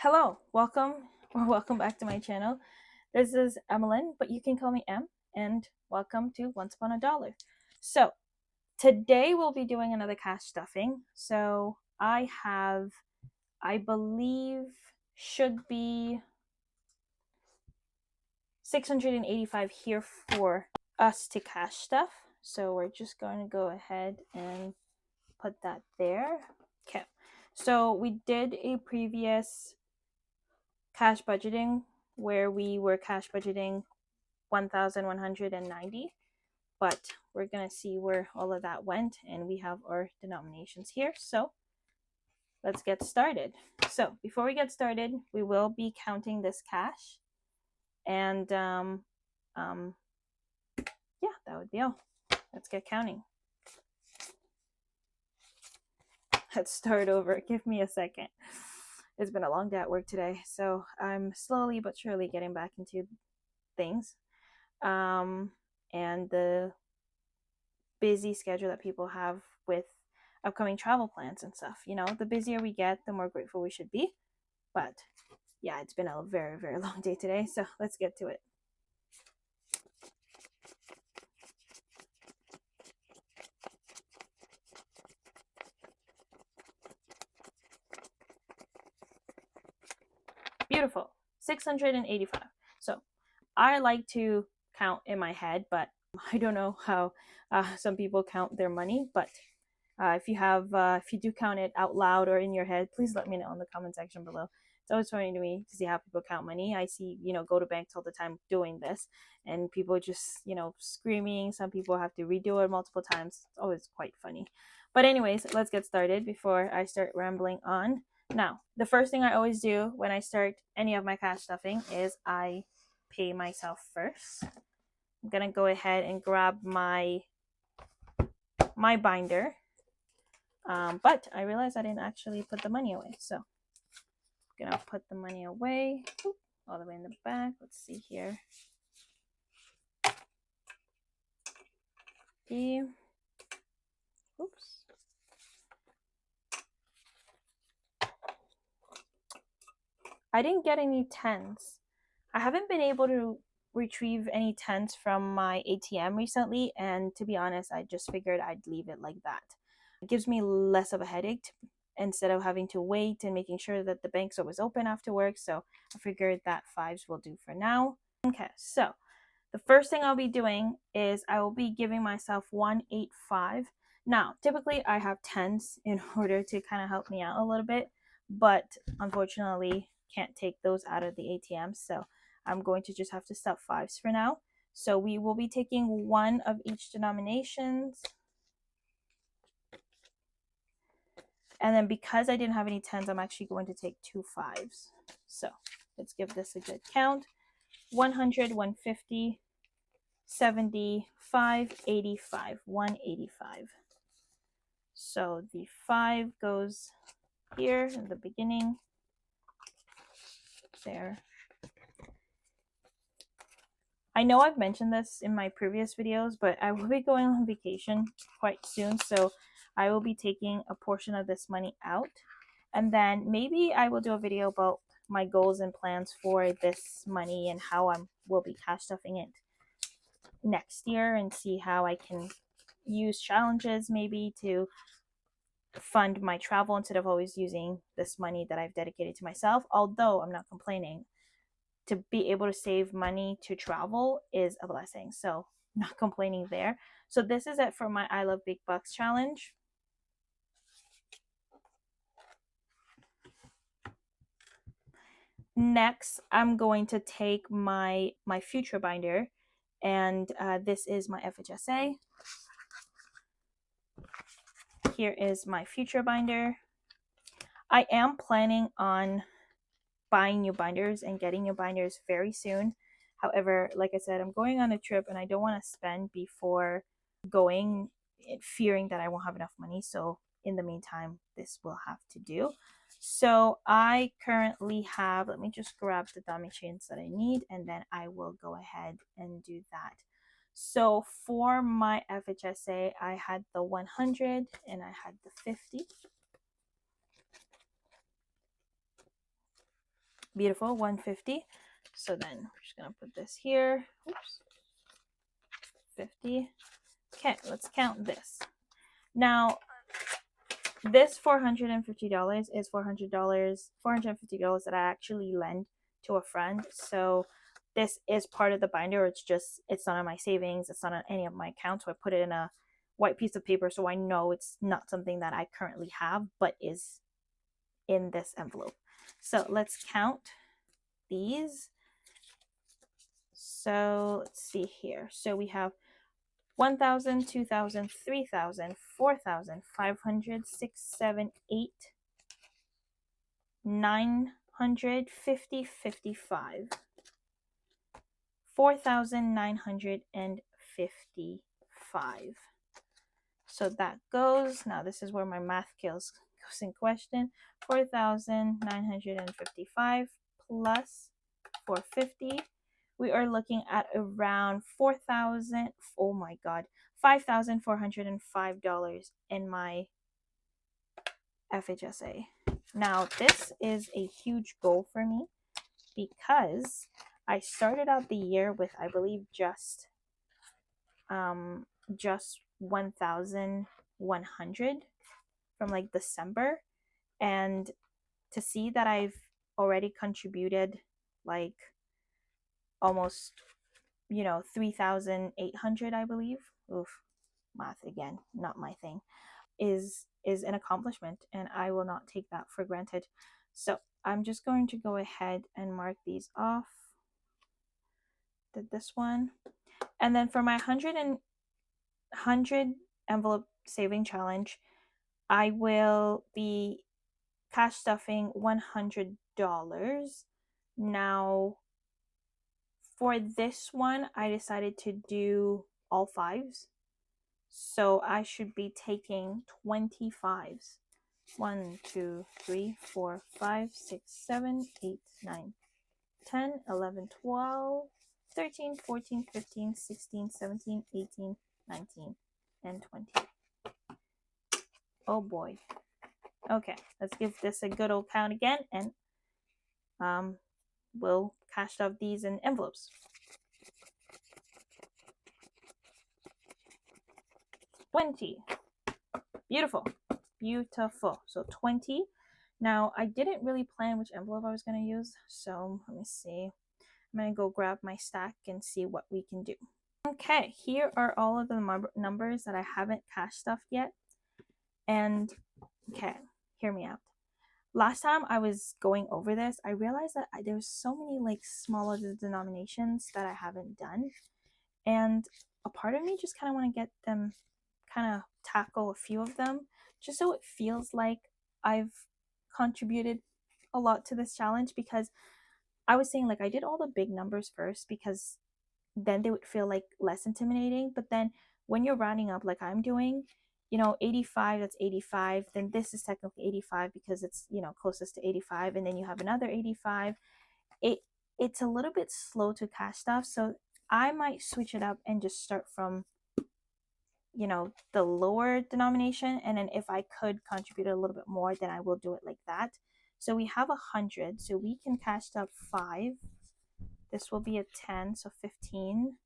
Hello, welcome back to my channel. This is Emeline, but you can call me Em, and welcome to Once Upon a Dollar. So today we'll be doing another cash stuffing. So I believe, should be 685 here for us to cash stuff. So we're just going to go ahead and put that there. Okay, so we did a previous cash budgeting where we were cash budgeting 1,190, but we're gonna see where all of that went, and we have our denominations here. So let's get started. So before we get started, we will be counting this cash, and yeah, that would be all. Let's get counting. Let's start over. Give me a second. It's been a long day at work today, so I'm slowly but surely getting back into things. And the busy schedule that people have with upcoming travel plans and stuff. You know, the busier we get, the more grateful we should be. But yeah, it's been a very, very long day today, so let's get to it. Beautiful. 685. So I like to count in my head, but I don't know how some people count their money. But if you do count it out loud or in your head, please let me know in the comment section below. It's always funny to me to see how people count money. I see, go to banks all the time doing this, and people just, screaming. Some people have to redo it multiple times. It's always quite funny. But anyways, let's get started before I start rambling on. Now, the first thing I always do when I start any of my cash stuffing is I pay myself first. I'm gonna go ahead and grab my binder. But I realized I didn't actually put the money away, so I'm gonna put the money away all the way in the back. Let's see here. Oops. I didn't get any tens. I haven't been able to retrieve any tens from my ATM recently, and to be honest, I just figured I'd leave it like that. It gives me less of a headache instead of having to wait and making sure that the bank's always open after work. So I figured that fives will do for now. Okay, so the first thing I'll be doing is I will be giving myself 185. Now, typically I have tens in order to kind of help me out a little bit, but unfortunately can't take those out of the ATM. So I'm going to just have to stuff fives for now. So we will be taking one of each denominations. And then because I didn't have any tens, I'm actually going to take two fives. So let's give this a good count. 100, 150, 75, 85, 185. So the 5 goes here in the beginning. There. I know I've mentioned this in my previous videos, but I will be going on vacation quite soon, so I will be taking a portion of this money out. And then maybe I will do a video about my goals and plans for this money and how I will be cash stuffing it next year, and see how I can use challenges maybe to fund my travel instead of always using this money that I've dedicated to myself. Although I'm not complaining, to be able to save money to travel is a blessing, so not complaining there. So this is it for my I Love Big Bucks challenge. Next, I'm going to take my future binder, and this is my FHSA. Here is my future binder. I am planning on buying new binders and getting new binders very soon. However, like I said, I'm going on a trip and I don't want to spend before going, fearing that I won't have enough money. So in the meantime, this will have to do. So I currently have, let me just grab the dummy chains that I need, and then I will go ahead and do that. So for my FHSA, I had the 100 and I had the 50. Beautiful, 150. So then we're just gonna put this here. Oops. 50. Okay, let's count this. Now, this $450 is $450 that I actually lend to a friend. So this is part of the binder. It's not on my savings. It's not on any of my accounts. So I put it in a white piece of paper so I know it's not something that I currently have, but is in this envelope. So let's count these. So let's see here. So we have 1,000, 2,000, 3,000, 4,000, 500, 6, 7, 8, 900, 50, 55. 4,955. So that goes, now this is where my math skills goes in question. 4,955 plus 450. We are looking at around 4,000, oh my God, $5,405 in my FHSA. Now, this is a huge goal for me because I started out the year with, I believe, just 1,100 from like December, and to see that I've already contributed like almost 3,800, I believe. Oof, math again, not my thing. Is an accomplishment, and I will not take that for granted. So I'm just going to go ahead and mark these off. Did this one, and then for my 100 envelope saving challenge, I will be cash stuffing $100. Now, for this one, I decided to do all fives. So I should be taking 25s. 1, 2, 3, 4, 5, 6, 7, 8, 9, 10, 11, 12, 13, 14, 15, 16, 17, 18, 19, and 20. Oh boy. Okay, let's give this a good old count again, and we'll cash stuff these in envelopes. 20. Beautiful. Beautiful. So 20. Now, I didn't really plan which envelope I was going to use, so let me see. I'm going to go grab my stack and see what we can do. Okay, here are all of the numbers that I haven't cash stuffed yet. And, okay, hear me out. Last time I was going over this, I realized that there was so many like smaller denominations that I haven't done. And a part of me just kind of want to get them, kind of tackle a few of them, just so it feels like I've contributed a lot to this challenge, because I was saying like I did all the big numbers first because then they would feel like less intimidating. But then when you're rounding up like I'm doing, 85, that's 85. Then this is technically 85 because it's, closest to 85. And then you have another 85. It's a little bit slow to cash stuff. So I might switch it up and just start from, the lower denomination. And then if I could contribute a little bit more, then I will do it like that. So we have 100. So we can cash up 5. This will be a 10, so 15.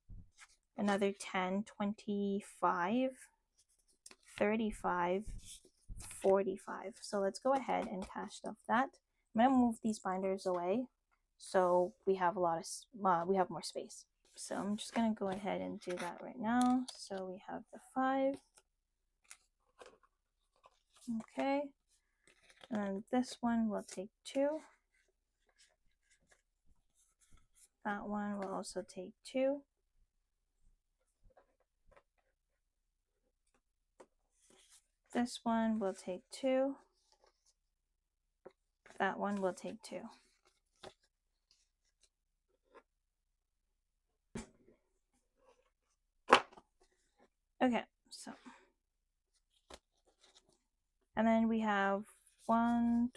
Another 10, 25, 35, 45. So let's go ahead and cash stuff that. I'm going to move these binders away so we have we have more space. So I'm just going to go ahead and do that right now. So we have the 5. Okay. And this one will take 2. That one will also take 2. This one will take 2. That one will take 2. Okay, so. And then we have 10,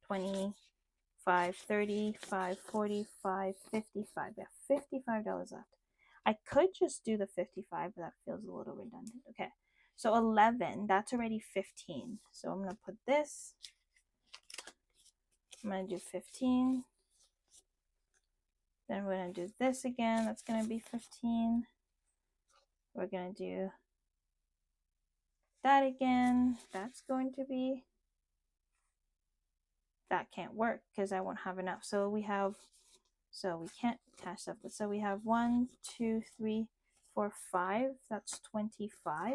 20, 5, 30, 5, 45, 55. We have $55 left. I could just do the 55, but that feels a little redundant. Okay, so 11, that's already 15. So I'm going to put this I'm going to do 15. Then we're going to do this again. That's going to be 15. We're going to do that again. That's going to be, that can't work because I won't have enough. So we can't cash stuff. So we have 1, 2, 3, 4, 5. That's 25.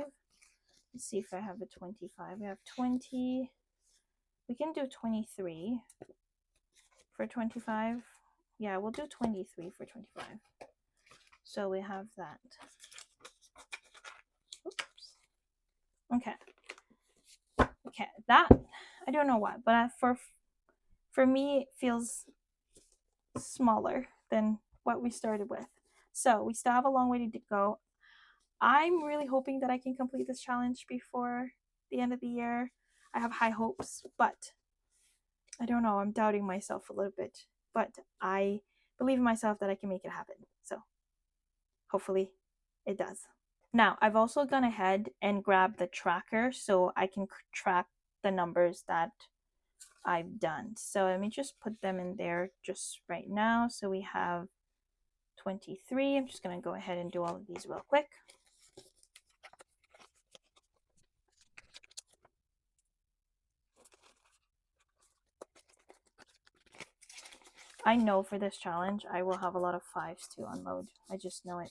Let's see if I have a 25. We have 20. We can do 23 for 25. Yeah, we'll do 23 for 25. So we have that. Oops. Okay. Okay, that, I don't know why, but for me, it feels smaller than what we started with. So we still have a long way to go. I'm really hoping that I can complete this challenge before the end of the year. I have high hopes, but I don't know. I'm doubting myself a little bit, but I believe in myself that I can make it happen. So hopefully it does. Now, I've also gone ahead and grabbed the tracker so I can track the numbers that I've done. So let me just put them in there just right now. So we have 23. I'm just going to go ahead and do all of these real quick. I know for this challenge, I will have a lot of 5s to unload. I just know it.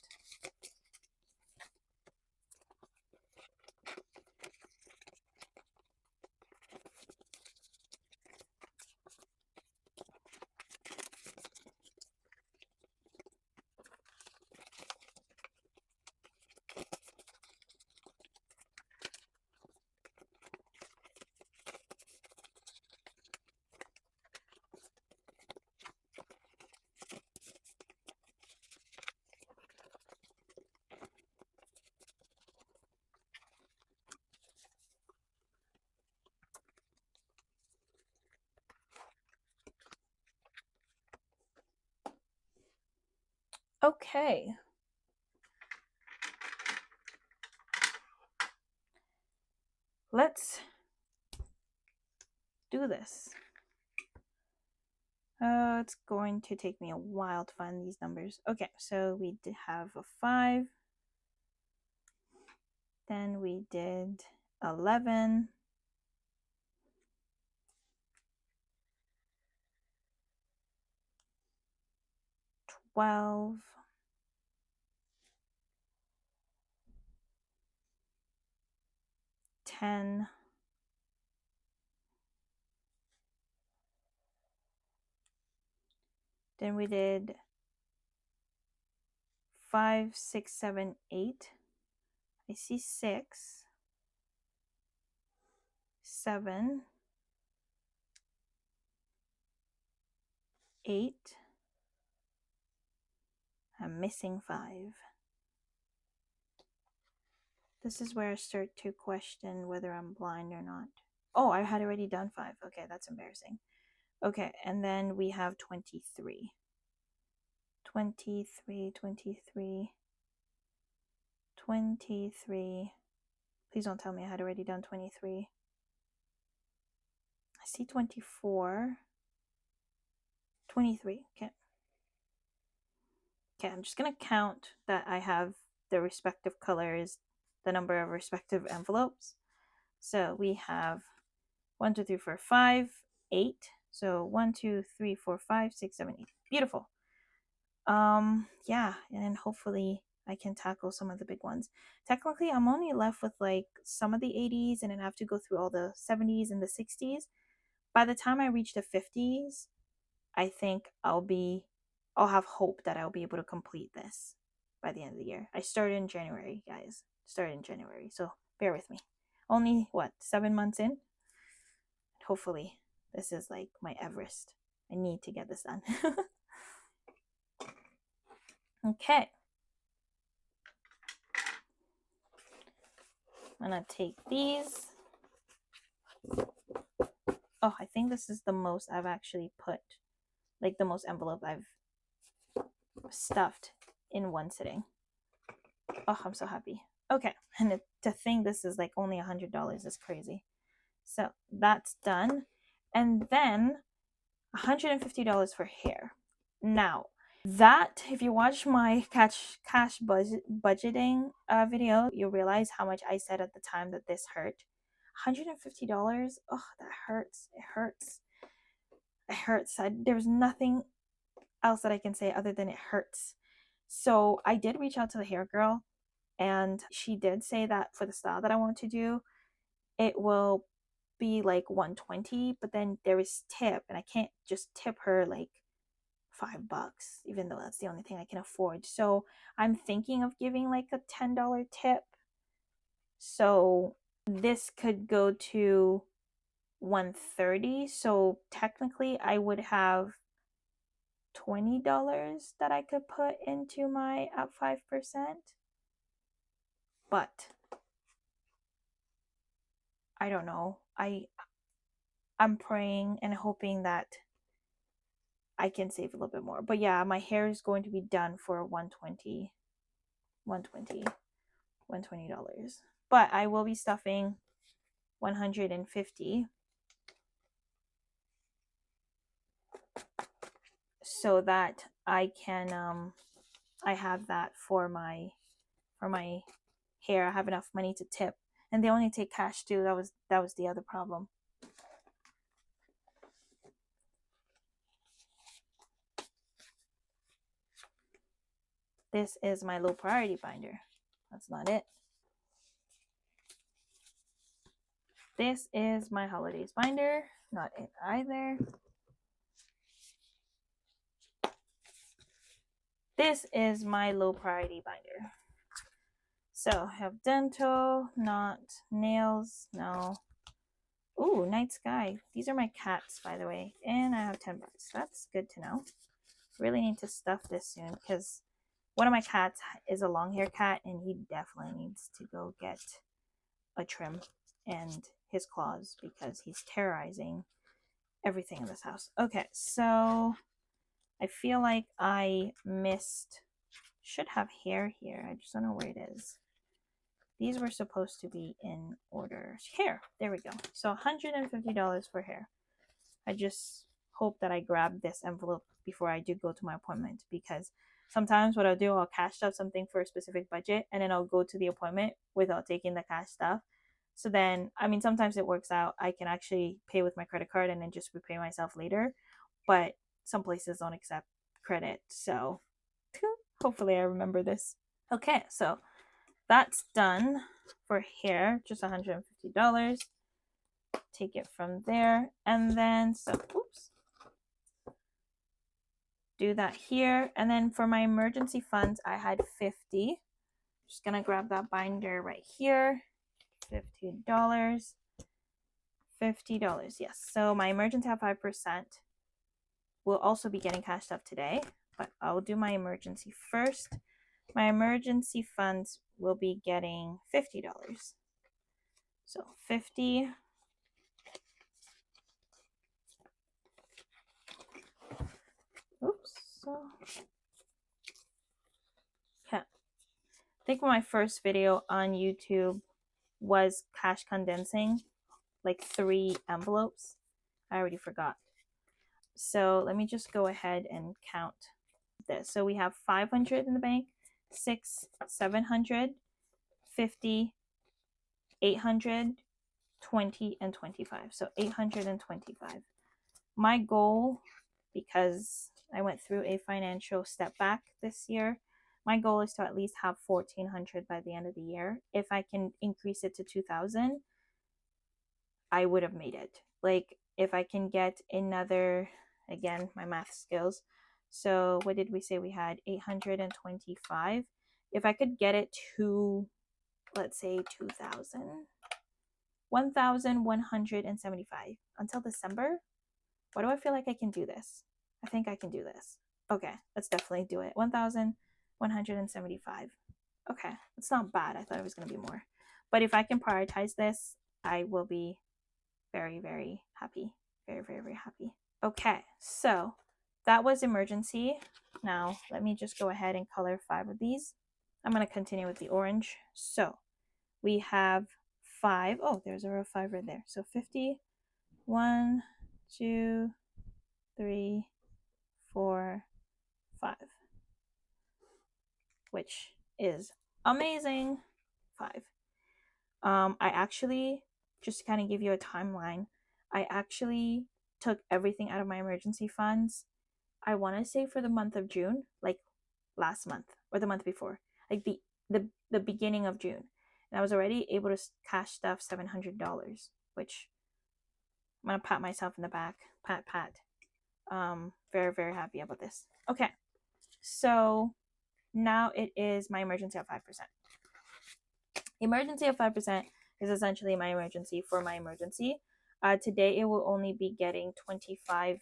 Okay. Let's do this. It's going to take me a while to find these numbers. Okay, so we did have a 5. Then we did 11. 12. 10. Then we did 5, 6, 7, 8. I see 6, 7, 8. I'm missing 5. This is where I start to question whether I'm blind or not. Oh, I had already done 5. Okay, that's embarrassing. Okay, and then we have 23. 23, 23, 23. Please don't tell me I had already done 23. I see 24. 23. Okay. Okay, I'm just going to count that I have the respective colors, the number of respective envelopes. So we have 1, 2, 3, 4, 5, 8. So 1, 2, 3, 4, 5, 6, 7, 8. Beautiful. Yeah, and then hopefully I can tackle some of the big ones. Technically, I'm only left with like some of the 80s, and then I have to go through all the 70s and the 60s. By the time I reach the 50s, I think I'll have hope that I'll be able to complete this by the end of the year. I started in January, guys. Started in January, so bear with me. Only, 7 months in? Hopefully, this is like my Everest. I need to get this done. Okay. I'm gonna take these. Oh, I think this is the most I've actually put, like the most envelope I've stuffed in one sitting. Oh, I'm so happy. Okay, and to think this is like only $100 is crazy. So that's done. And then $150 for hair. Now, that if you watch my cash budgeting video, you'll realize how much I said at the time that this hurt. $150. Oh, that hurts. It hurts. It hurts. There was nothing else that I can say other than it hurts. So I did reach out to the hair girl, and she did say that for the style that I want to do, it will be like 120, but then there is tip, and I can't just tip her like $5, even though that's the only thing I can afford. So I'm thinking of giving like a $10 tip. So this could go to 130. So technically I would have $20 that I could put into my at 5%. But I don't know. I'm praying and hoping that I can save a little bit more. But yeah, my hair is going to be done for $120. But I will be stuffing 150 so that I can I have that for my hair. I have enough money to tip, and they only take cash too. That was the other problem. This is my low priority binder. That's not it. This is my holidays binder. Not it either. This is my low priority binder. So I have dental, not nails, no. Ooh, night sky. These are my cats, by the way. And I have $10. That's good to know. Really need to stuff this soon because one of my cats is a long hair cat and he definitely needs to go get a trim and his claws because he's terrorizing everything in this house. Okay, so I feel like I should have hair here. I just don't know where it is. These were supposed to be in order. Hair, there we go. So $150 for hair. I just hope that I grab this envelope before I do go to my appointment, because sometimes what I'll do, I'll cash out something for a specific budget and then I'll go to the appointment without taking the cash stuff. So then, I mean, sometimes it works out. I can actually pay with my credit card and then just repay myself later. But some places don't accept credit. So hopefully I remember this. Okay, so that's done for hair, just $150. Take it from there. And then, so, oops. Do that here. And then for my emergency funds, I had 50. Just gonna grab that binder right here. $50. $50, yes. So my emergency at 5% will also be getting cashed up today, but I'll do my emergency first. My emergency funds will be getting $50. So 50. Oops. So yeah. I think my first video on YouTube was cash condensing, like 3 envelopes. I already forgot. So let me just go ahead and count this. So we have 500 in the bank, 6, 700, 50, 800, 20, and 25. So 825. My goal, because I went through a financial step back this year, my goal is to at least have 1,400 by the end of the year. If I can increase it to 2,000, I would have made it. Like, if I can get another, again, my math skills. So what did we say we had? 825. If I could get it to, let's say, 2,000, 1,175 until December. Why do I feel like I can do this? I think I can do this. Okay, let's definitely do it. 1,175. Okay, it's not bad. I thought it was going to be more. But if I can prioritize this, I will be very, very happy. Very, very, very happy. Okay, so that was emergency. Now, let me just go ahead and color 5 of these. I'm going to continue with the orange. So we have 5. Oh, there's a row 5 right there. So 50. 1, 2, 3, 4, 5, which is amazing. 5. I actually, just to kind of give you a timeline, I actually took everything out of my emergency funds. I want to say for the month of June, like last month or the month before, like the beginning of June, and I was already able to cash stuff $700, which I'm gonna pat myself in the back, pat. Very very happy about this. Okay, so now it is my emergency of 5%. Emergency of 5% is essentially my emergency for my emergency. Today it will only be getting $25.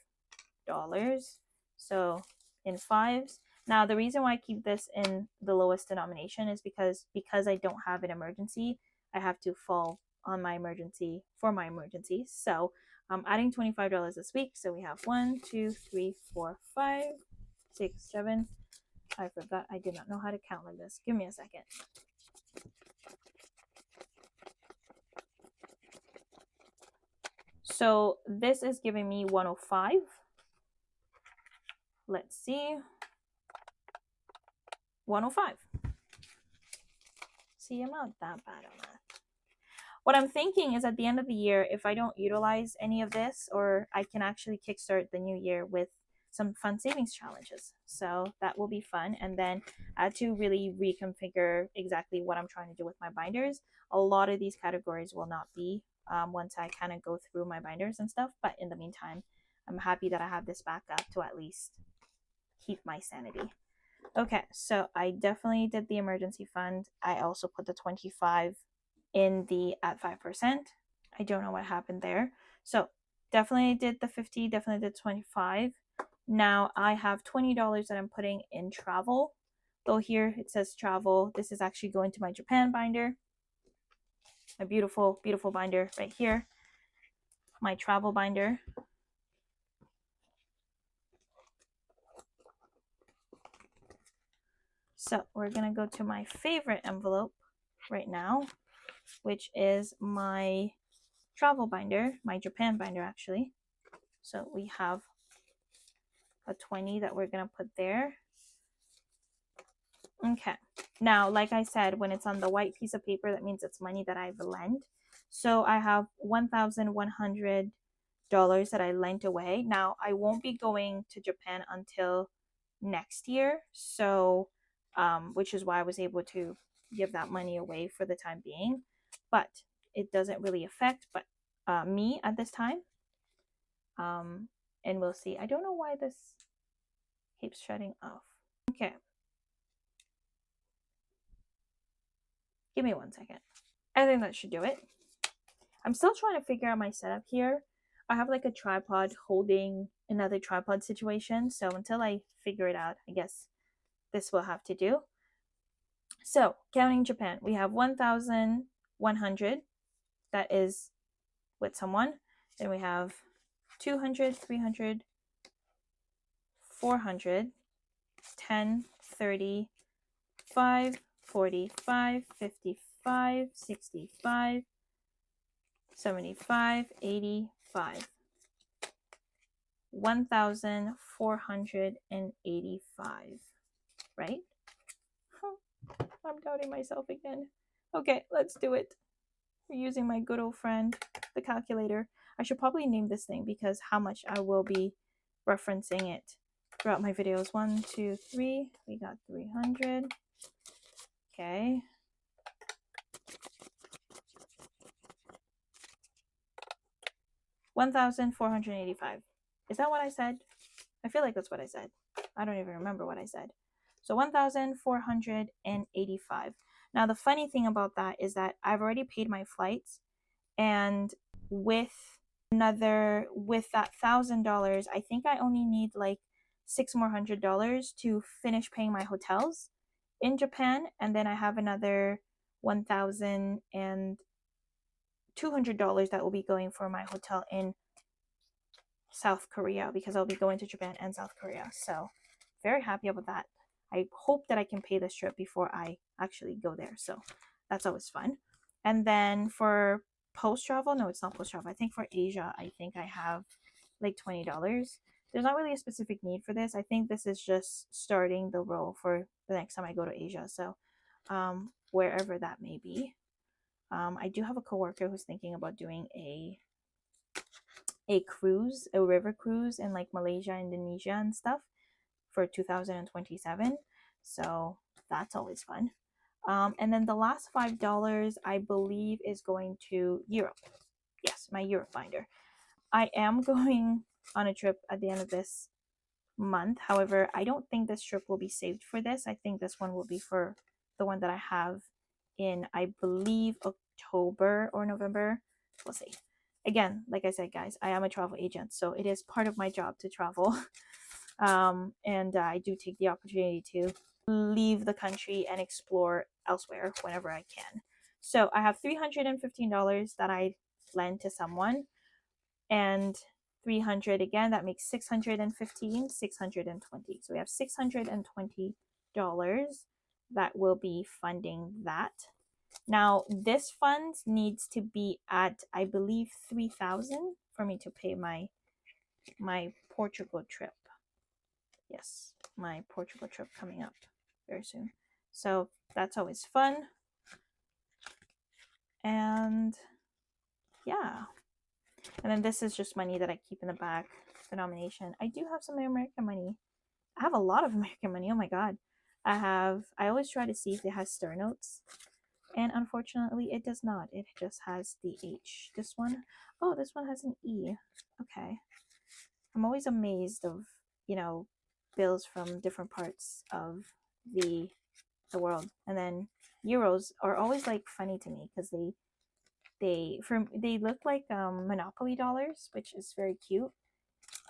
So in fives. Now the reason why I keep this in the lowest denomination is because I don't have an emergency, I have to fall on my emergency for my emergency. So I'm adding $25 this week. So we have 1, 2, 3, 4, 5, 6, 7. I forgot. I did not know how to count like this. Give me a second. So this is giving me 105. Let's see. 105. See, I'm not that bad on that. What I'm thinking is at the end of the year, if I don't utilize any of this, or I can actually kickstart the new year with some fun savings challenges. So that will be fun. And then I had to really reconfigure exactly what I'm trying to do with my binders. A lot of these categories will not be once I kind of go through my binders and stuff. But in the meantime, I'm happy that I have this backup to at least keep my sanity. Okay, so I definitely did the emergency fund. I also put the 25 in the at 5%. I don't know what happened there. So definitely did the 50, definitely did 25. Now I have $20 that I'm putting in travel. Though here it says travel. This is actually going to my Japan binder. A beautiful, beautiful binder right here. My travel binder. So we're going to go to my favorite envelope right now, which is my travel binder, my Japan binder actually. So we have a 20 that we're going to put there. Okay. Now, like I said, when it's on the white piece of paper, that means it's money that I've lent. So I have $1,100 that I lent away. Now, I won't be going to Japan until next year. So, which is why I was able to give that money away for the time being. But it doesn't really affect me at this time. And we'll see. I don't know why this keeps shutting off. Okay. Give me 1 second. I think that should do it. I'm still trying to figure out my setup here. I have like a tripod holding another tripod situation. So until I figure it out, I guess this will have to do. So counting Japan, we have 1,100. That is with someone. Then we have 200, 300, 400, 10, 30, 5, 45, 55, 65, 75, 85. 1,485, right? I'm doubting myself again. Okay, let's do it. We're using my good old friend, the calculator. I should probably name this thing because how much I will be referencing it throughout my videos. 1, 2, 3. We got 300. Okay. $1,485. Is that what I said? I feel like that's what I said. I don't even remember what I said. So 1,485. Now the funny thing about that is that I've already paid my flights, and with that $1,000, I think I only need like $600 more to finish paying my hotels in Japan, and then I have another $1,200 that will be going for my hotel in South Korea because I'll be going to Japan and South Korea. So very happy about that. I hope that I can pay this trip before I actually go there. So that's always fun. And then for post travel, no, it's not post travel. I think for Asia, I think I have like $20. there's not really a specific need for this. I think this is just starting the role for the next time I go to Asia. So wherever that may be. I do have a coworker who's thinking about doing a cruise, a river cruise in like Malaysia, Indonesia, and stuff for 2027. So that's always fun. And then the last $5, I believe, is going to Europe. Yes, my Europe binder. I am going on a trip at the end of this month. However, I don't think this trip will be saved for this. I think this one will be for the one that I have in, I believe, October or November. We'll see. Again, like I said, guys, I am a travel agent, so it is part of my job to travel. And I do take the opportunity to leave the country and explore elsewhere whenever I can. So I have $315 that I lend to someone, and 300 again, that makes 615, 620. So we have $620 that will be funding that. Now this fund needs to be at, I believe, 3,000 for me to pay my Portugal trip. Yes, my Portugal trip coming up very soon. So that's always fun. And yeah. And then this is just money that I keep in the back, denomination. I do have some American money. I have a lot of American money. Oh my god. I always try to see if it has star notes. And unfortunately it does not. It just has the H. This one, oh, this one has an E. Okay. I'm always amazed of, bills from different parts of the world. And then euros are always like funny to me because they look like Monopoly dollars, which is very cute.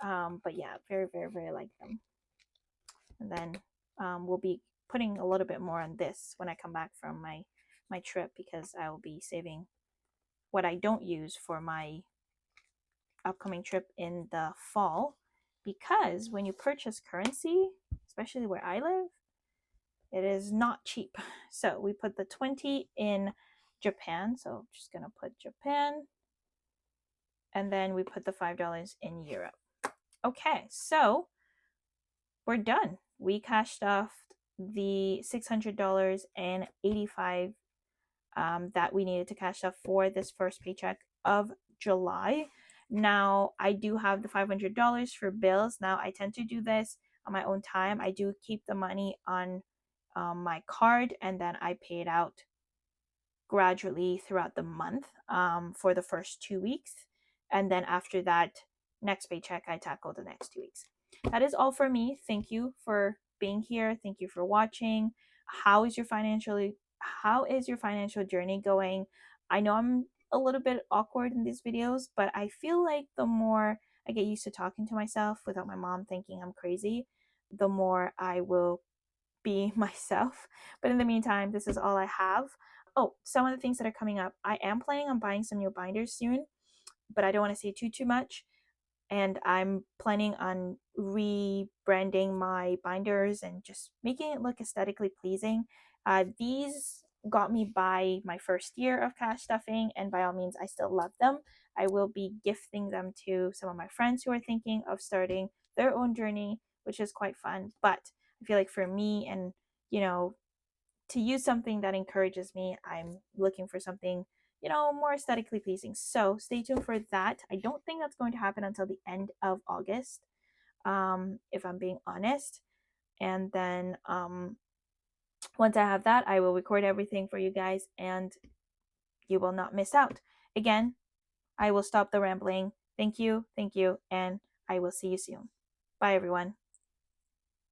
But yeah, very, very, very like them. And then we'll be putting a little bit more on this when I come back from my trip, because I will be saving what I don't use for my upcoming trip in the fall. Because when you purchase currency, especially where I live, it is not cheap. So we put the 20 in Japan. So I'm just gonna put Japan. And then we put the $5 in Europe. Okay, so we're done. We cashed off the $600.85 that we needed to cash off for this first paycheck of July. Now I do have the $500 for bills. Now I tend to do this on my own time. I do keep the money on my card, and then I pay it out gradually throughout the month for the first 2 weeks. And then after that, next paycheck, I tackle the next 2 weeks. That is all for me. Thank you for being here. Thank you for watching. How is your financial journey going? I know I'm a little bit awkward in these videos, but I feel like the more I get used to talking to myself without my mom thinking I'm crazy, the more I will be myself. But in the meantime, this is all I have. Oh, some of the things that are coming up. I am planning on buying some new binders soon, but I don't want to say too much. And I'm planning on rebranding my binders and just making it look aesthetically pleasing. These got me by my first year of cash stuffing, and by all means, I still love them. I will be gifting them to some of my friends who are thinking of starting their own journey, which is quite fun. But I feel like for me, and to use something that encourages me, I'm looking for something more aesthetically pleasing. So stay tuned for that. I don't think that's going to happen until the end of August, if I'm being honest. And then once I have that, I will record everything for you guys, and you will not miss out. Again, I will stop the rambling. Thank you, and I will see you soon. Bye, everyone.